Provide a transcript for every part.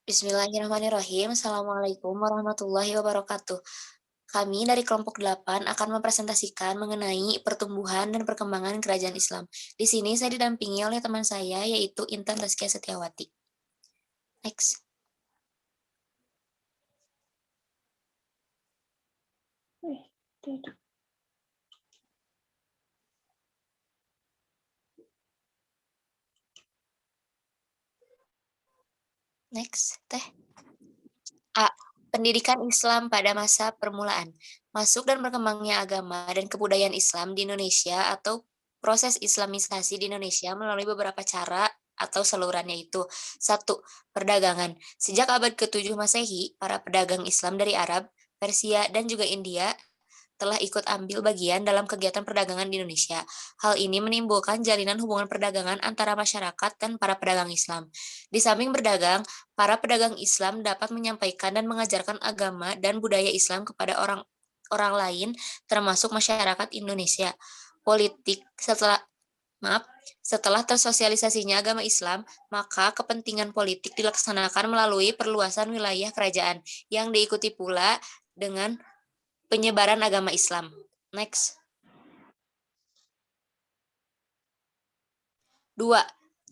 Bismillahirrahmanirrahim. Assalamualaikum warahmatullahi wabarakatuh. Kami dari kelompok 8 akan mempresentasikan mengenai pertumbuhan dan perkembangan kerajaan Islam. Di sini saya didampingi oleh teman saya yaitu Intan Zaskia Setiawati. Next. Next, Teh. A. Pendidikan Islam pada masa permulaan. Masuk dan berkembangnya agama dan kebudayaan Islam di Indonesia atau proses Islamisasi di Indonesia melalui beberapa cara atau salurannya itu. Satu, perdagangan. Sejak abad ke-7 Masehi, para pedagang Islam dari Arab, Persia, dan juga India telah ikut ambil bagian dalam kegiatan perdagangan di Indonesia. Hal ini menimbulkan jalinan hubungan perdagangan antara masyarakat dan para pedagang Islam. Di samping berdagang, para pedagang Islam dapat menyampaikan dan mengajarkan agama dan budaya Islam kepada orang orang lain, termasuk masyarakat Indonesia. Politik setelah tersosialisasinya agama Islam, maka kepentingan politik dilaksanakan melalui perluasan wilayah kerajaan yang diikuti pula dengan penyebaran agama Islam. Next. 2.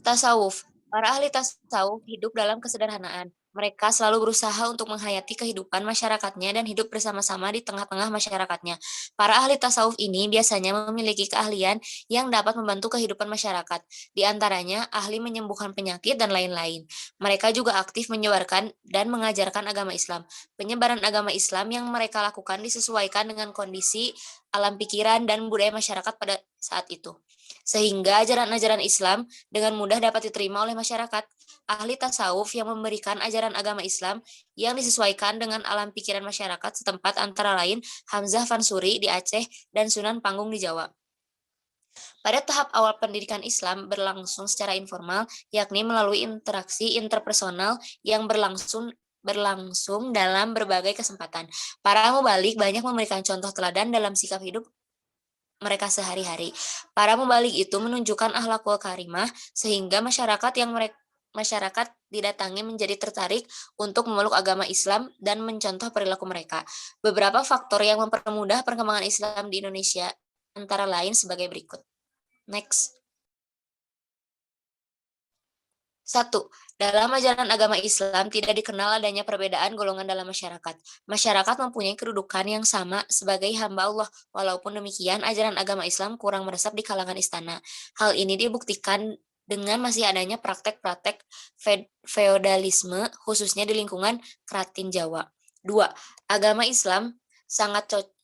Tasawuf. Para ahli tasawuf hidup dalam kesederhanaan. Mereka selalu berusaha untuk menghayati kehidupan masyarakatnya dan hidup bersama-sama di tengah-tengah masyarakatnya. Para ahli tasawuf ini biasanya memiliki keahlian yang dapat membantu kehidupan masyarakat. Di antaranya, ahli menyembuhkan penyakit dan lain-lain. Mereka juga aktif menyebarkan dan mengajarkan agama Islam. Penyebaran agama Islam yang mereka lakukan disesuaikan dengan kondisi alam pikiran dan budaya masyarakat pada saat itu, sehingga ajaran-ajaran Islam dengan mudah dapat diterima oleh masyarakat. Ahli tasawuf yang memberikan ajaran agama Islam yang disesuaikan dengan alam pikiran masyarakat setempat antara lain Hamzah Fansuri di Aceh dan Sunan Panggung di Jawa. Pada tahap awal pendidikan Islam berlangsung secara informal, yakni melalui interaksi interpersonal yang berlangsung dalam berbagai kesempatan. Para mubalik banyak memberikan contoh teladan dalam sikap hidup mereka sehari-hari. Para mubalik itu menunjukkan akhlakul karimah sehingga masyarakat didatangi menjadi tertarik untuk memeluk agama Islam dan mencontoh perilaku mereka. Beberapa faktor yang mempermudah perkembangan Islam di Indonesia antara lain sebagai berikut. Next. 1. Dalam ajaran agama Islam tidak dikenal adanya perbedaan golongan dalam masyarakat. Masyarakat mempunyai kedudukan yang sama sebagai hamba Allah. Walaupun demikian, ajaran agama Islam kurang meresap di kalangan istana. Hal ini dibuktikan dengan masih adanya praktek-praktek feodalisme, khususnya di lingkungan Kratin Jawa. 2. Agama Islam sangat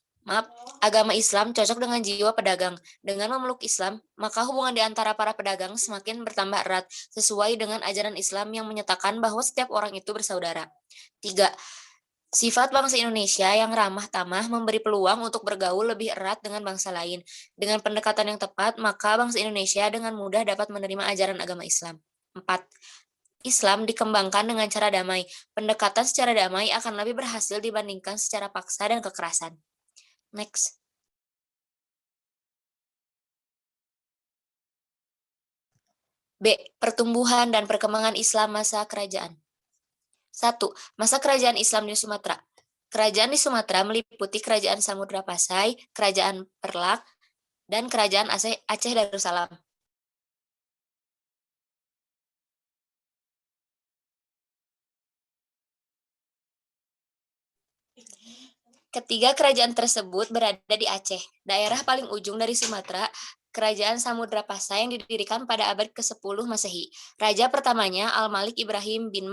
Agama Islam cocok dengan jiwa pedagang. Dengan memeluk Islam, maka hubungan di antara para pedagang semakin bertambah erat, sesuai dengan ajaran Islam yang menyatakan bahwa setiap orang itu bersaudara. 3. Sifat bangsa Indonesia yang ramah tamah memberi peluang untuk bergaul lebih erat dengan bangsa lain. Dengan pendekatan yang tepat, maka bangsa Indonesia dengan mudah dapat menerima ajaran agama Islam. 4. Islam dikembangkan dengan cara damai. Pendekatan secara damai akan lebih berhasil dibandingkan secara paksa dan kekerasan. Next. B. Pertumbuhan dan perkembangan Islam masa kerajaan. 1. Masa kerajaan Islam di Sumatera. Kerajaan di Sumatera meliputi Kerajaan Samudra Pasai, Kerajaan Perlak, dan Kerajaan Aceh Darussalam. Ketiga kerajaan tersebut berada di Aceh, daerah paling ujung dari Sumatera. Kerajaan Samudra Pasai yang didirikan pada abad ke-10 Masehi. Raja pertamanya Al-Malik Ibrahim bin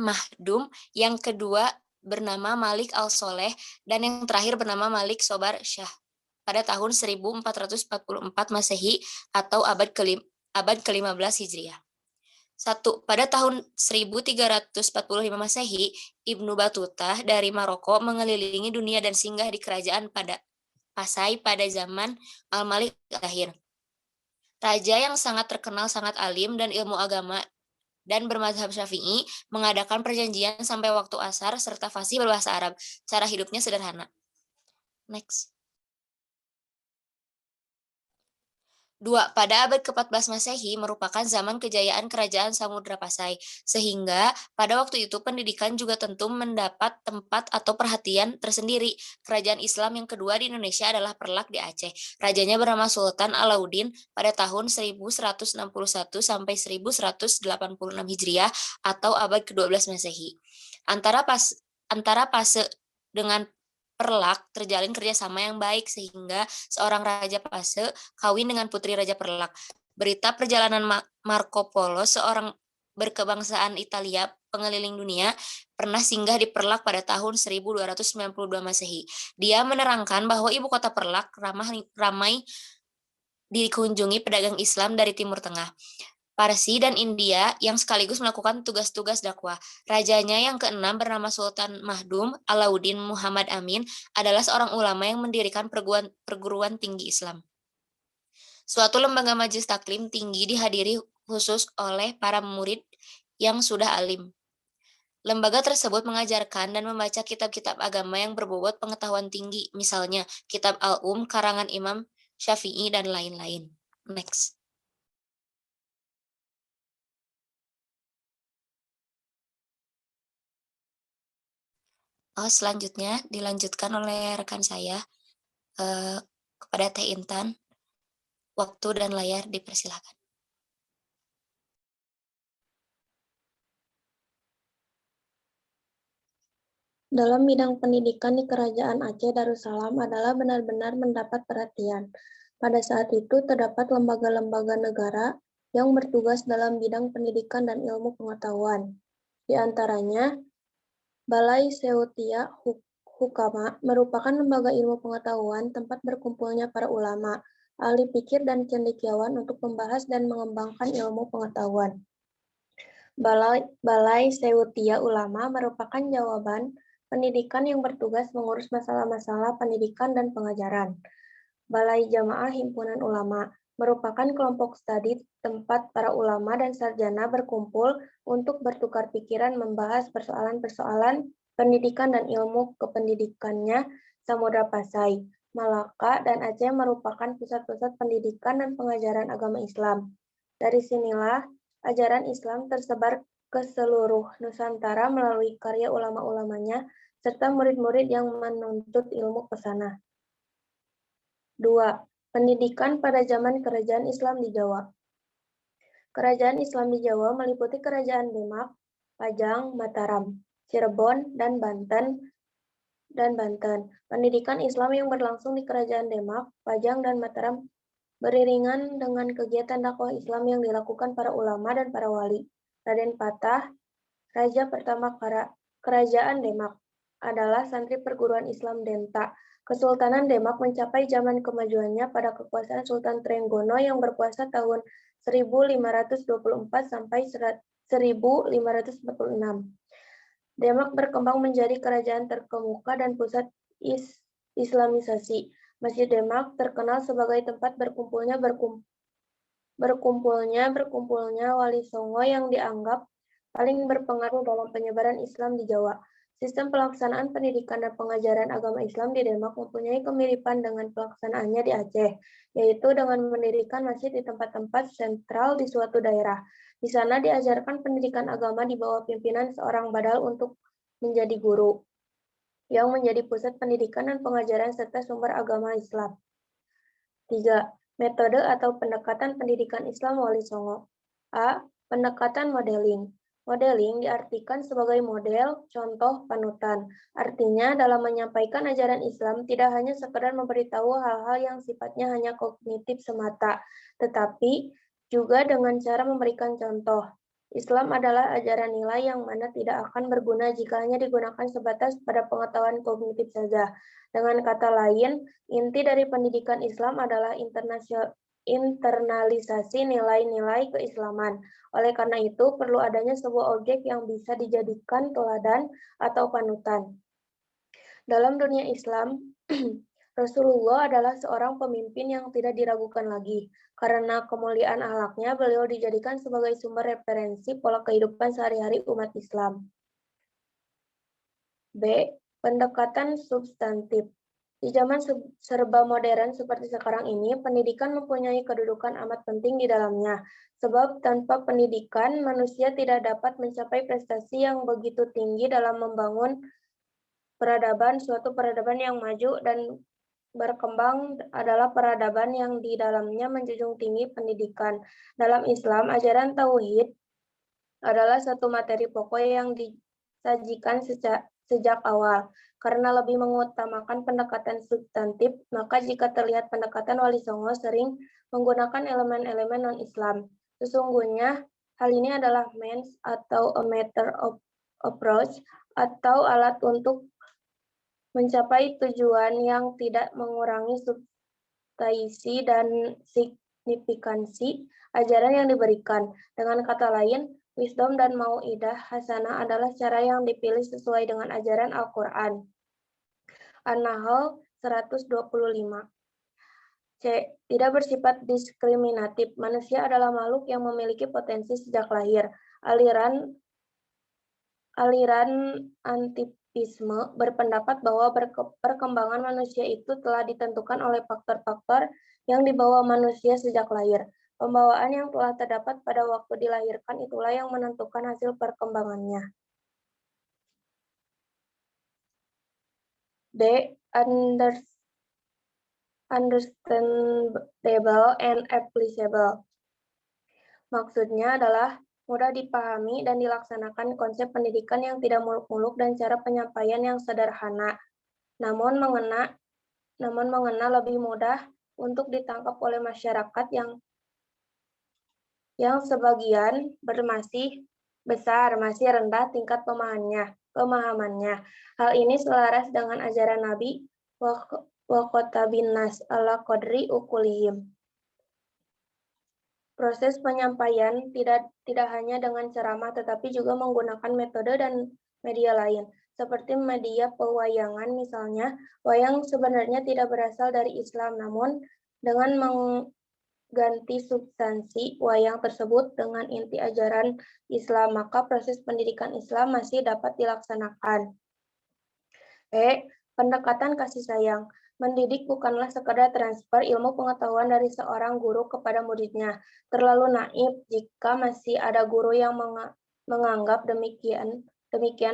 Mahdum, yang kedua bernama Malik Al-Soleh, dan yang terakhir bernama Malik Sobar Shah pada tahun 1444 Masehi atau abad ke-15 Hijriah. 1. Pada tahun 1345 Masehi, Ibnu Battuta dari Maroko mengelilingi dunia dan singgah di kerajaan pada Pasai pada zaman Al-Malik akhir. Raja yang sangat terkenal sangat alim dan ilmu agama dan bermazhab Syafi'i, mengadakan perjanjian sampai waktu asar serta fasih berbahasa Arab. Cara hidupnya sederhana. Next. 2. Pada abad ke-14 Masehi merupakan zaman kejayaan Kerajaan Samudra Pasai, sehingga pada waktu itu pendidikan juga tentu mendapat tempat atau perhatian tersendiri. Kerajaan Islam yang kedua di Indonesia adalah Perlak di Aceh. Rajanya bernama Sultan Alauddin pada tahun 1161 sampai 1186 Hijriah atau abad ke-12 Masehi. Antara pas antara Pase dengan Perlak terjalin kerjasama yang baik sehingga seorang Raja Pase kawin dengan putri Raja Perlak. Berita perjalanan Marco Polo, seorang berkebangsaan Italia pengeliling dunia, pernah singgah di Perlak pada tahun 1292 Masehi. Dia menerangkan bahwa ibu kota Perlak ramai dikunjungi pedagang Islam dari Timur Tengah, Parsi, dan India yang sekaligus melakukan tugas-tugas dakwah. Rajanya yang keenam bernama Sultan Mahdum Alauddin Muhammad Amin adalah seorang ulama yang mendirikan perguruan tinggi Islam. Suatu lembaga majelis taklim tinggi dihadiri khusus oleh para murid yang sudah alim. Lembaga tersebut mengajarkan dan membaca kitab-kitab agama yang berbobot pengetahuan tinggi, misalnya kitab karangan Imam Syafi'i dan lain-lain. Next. Selanjutnya dilanjutkan oleh rekan saya kepada Teh Intan. Waktu dan layar dipersilakan. Dalam bidang pendidikan di Kerajaan Aceh Darussalam adalah benar-benar mendapat perhatian. Pada saat itu terdapat lembaga-lembaga negara yang bertugas dalam bidang pendidikan dan ilmu pengetahuan. Di antaranya, Balai Seutia Hukama merupakan lembaga ilmu pengetahuan tempat berkumpulnya para ulama, ahli pikir dan cendekiawan untuk membahas dan mengembangkan ilmu pengetahuan. Balai Seutia Ulama merupakan jawaban pendidikan yang bertugas mengurus masalah-masalah pendidikan dan pengajaran. Balai Jamaah Himpunan Ulama merupakan kelompok studi tempat para ulama dan sarjana berkumpul untuk bertukar pikiran membahas persoalan-persoalan pendidikan dan ilmu kependidikannya. Samudra Pasai, Malaka, dan Aceh merupakan pusat-pusat pendidikan dan pengajaran agama Islam. Dari sinilah ajaran Islam tersebar ke seluruh Nusantara melalui karya ulama-ulamanya serta murid-murid yang menuntut ilmu ke sana. 2. Pendidikan pada zaman Kerajaan Islam di Jawa. Kerajaan Islam di Jawa meliputi Kerajaan Demak, Pajang, Mataram, Cirebon, dan Banten. Pendidikan Islam yang berlangsung di Kerajaan Demak, Pajang, dan Mataram beriringan dengan kegiatan dakwah Islam yang dilakukan para ulama dan para wali. Raden Patah, Raja pertama Kerajaan Demak, adalah santri perguruan Islam Denta. Kesultanan Demak mencapai zaman kemajuannya pada kekuasaan Sultan Trenggono yang berkuasa tahun 1524 sampai 1546. Demak berkembang menjadi kerajaan terkemuka dan pusat Islamisasi. Masjid Demak terkenal sebagai tempat berkumpulnya Wali Songo yang dianggap paling berpengaruh dalam penyebaran Islam di Jawa. Sistem pelaksanaan pendidikan dan pengajaran agama Islam di Demak mempunyai kemiripan dengan pelaksanaannya di Aceh, yaitu dengan mendirikan masjid di tempat-tempat sentral di suatu daerah. Di sana diajarkan pendidikan agama di bawah pimpinan seorang badal untuk menjadi guru, yang menjadi pusat pendidikan dan pengajaran serta sumber agama Islam. 3. Metode atau pendekatan pendidikan Islam Wali Songo. A. Pendekatan modeling. Modeling diartikan sebagai model, contoh, panutan. Artinya dalam menyampaikan ajaran Islam tidak hanya sekedar memberitahu hal-hal yang sifatnya hanya kognitif semata, tetapi juga dengan cara memberikan contoh. Islam adalah ajaran nilai yang mana tidak akan berguna jika hanya digunakan sebatas pada pengetahuan kognitif saja. Dengan kata lain, inti dari pendidikan Islam adalah internalisasi nilai-nilai keislaman. Oleh karena itu, perlu adanya sebuah objek yang bisa dijadikan teladan atau panutan. Dalam dunia Islam, Rasulullah adalah seorang pemimpin yang tidak diragukan lagi. Karena kemuliaan akhlaknya, beliau dijadikan sebagai sumber referensi pola kehidupan sehari-hari umat Islam. B. Pendekatan substantif. Di zaman serba modern seperti sekarang ini, pendidikan mempunyai kedudukan amat penting di dalamnya. Sebab tanpa pendidikan, manusia tidak dapat mencapai prestasi yang begitu tinggi dalam membangun peradaban. Suatu peradaban yang maju dan berkembang adalah peradaban yang di dalamnya menjunjung tinggi pendidikan. Dalam Islam, ajaran tauhid adalah satu materi pokok yang disajikan sejak awal. Karena lebih mengutamakan pendekatan substantif, maka jika terlihat pendekatan Wali Songo sering menggunakan elemen-elemen non-Islam. Sesungguhnya, hal ini adalah means atau a matter of approach atau alat untuk mencapai tujuan yang tidak mengurangi substansi dan signifikansi ajaran yang diberikan. Dengan kata lain, wisdom dan mau'idah hasanah adalah cara yang dipilih sesuai dengan ajaran Al-Quran. An-Nahl 125. C. Tidak bersifat diskriminatif. Manusia adalah makhluk yang memiliki potensi sejak lahir. Aliran antipisme berpendapat bahwa perkembangan manusia itu telah ditentukan oleh faktor-faktor yang dibawa manusia sejak lahir. Pembawaan yang telah terdapat pada waktu dilahirkan itulah yang menentukan hasil perkembangannya. D. Understandable and applicable. Maksudnya adalah mudah dipahami dan dilaksanakan konsep pendidikan yang tidak muluk-muluk dan cara penyampaian yang sederhana, namun mengena lebih mudah untuk ditangkap oleh masyarakat yang sebagian masih rendah tingkat pemahamannya. Hal ini selaras dengan ajaran Nabi wa qatabin nas ala qadri uqulihim. Proses penyampaian tidak hanya dengan ceramah tetapi juga menggunakan metode dan media lain. Seperti media pewayangan misalnya, wayang sebenarnya tidak berasal dari Islam, namun dengan mengganti substansi wayang tersebut dengan inti ajaran Islam, maka proses pendidikan Islam masih dapat dilaksanakan. E. Pendekatan kasih sayang. Mendidik bukanlah sekadar transfer ilmu pengetahuan dari seorang guru kepada muridnya. Terlalu naif jika masih ada guru yang menganggap demikian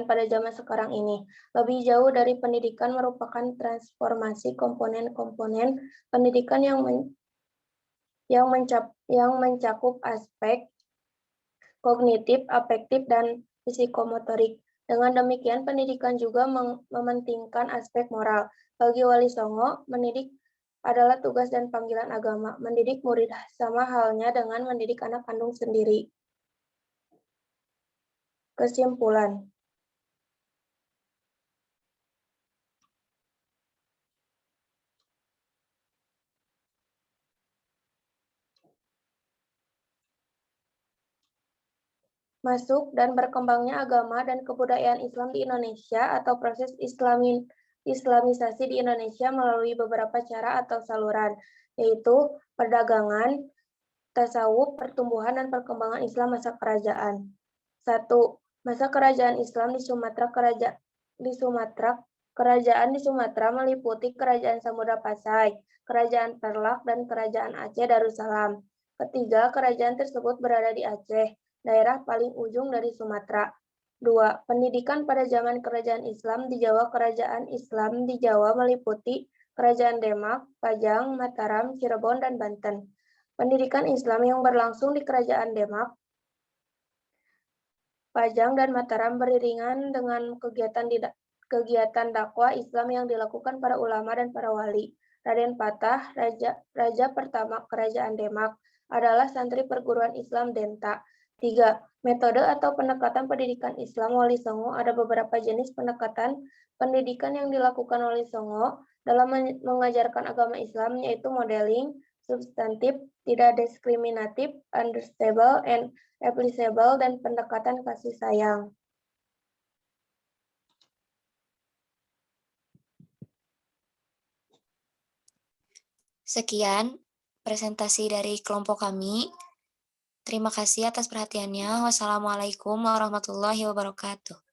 pada zaman sekarang ini. Lebih jauh dari pendidikan merupakan transformasi komponen-komponen pendidikan yang mencakup aspek kognitif, afektif, dan psikomotorik. Dengan demikian, pendidikan juga mementingkan aspek moral. Bagi Wali Songo, mendidik adalah tugas dan panggilan agama. Mendidik murid sama halnya dengan mendidik anak kandung sendiri. Kesimpulan. Masuk dan berkembangnya agama dan kebudayaan Islam di Indonesia atau proses Islamisasi di Indonesia melalui beberapa cara atau saluran, yaitu perdagangan, tasawuf, pertumbuhan, dan perkembangan Islam masa kerajaan. 1. Masa kerajaan Islam di Sumatera. Kerajaan di Sumatera meliputi Kerajaan Samudra Pasai, Kerajaan Perlak, dan Kerajaan Aceh Darussalam. Ketiga, kerajaan tersebut berada di Aceh, daerah paling ujung dari Sumatera. 2. Pendidikan pada zaman kerajaan Islam di Jawa. Kerajaan Islam di Jawa meliputi Kerajaan Demak, Pajang, Mataram, Cirebon, dan Banten. Pendidikan Islam yang berlangsung di Kerajaan Demak, Pajang, dan Mataram beriringan dengan kegiatan dakwah Islam yang dilakukan para ulama dan para wali. Raden Patah, Raja pertama Kerajaan Demak, adalah santri perguruan Islam Denta. 3. Metode atau pendekatan pendidikan Islam Wali Songo. Ada beberapa jenis pendekatan pendidikan yang dilakukan Wali Songo dalam mengajarkan agama Islam, yaitu modeling, substantif, tidak diskriminatif, understandable, and applicable, dan pendekatan kasih sayang. Sekian presentasi dari kelompok kami. Terima kasih atas perhatiannya. Wassalamualaikum warahmatullahi wabarakatuh.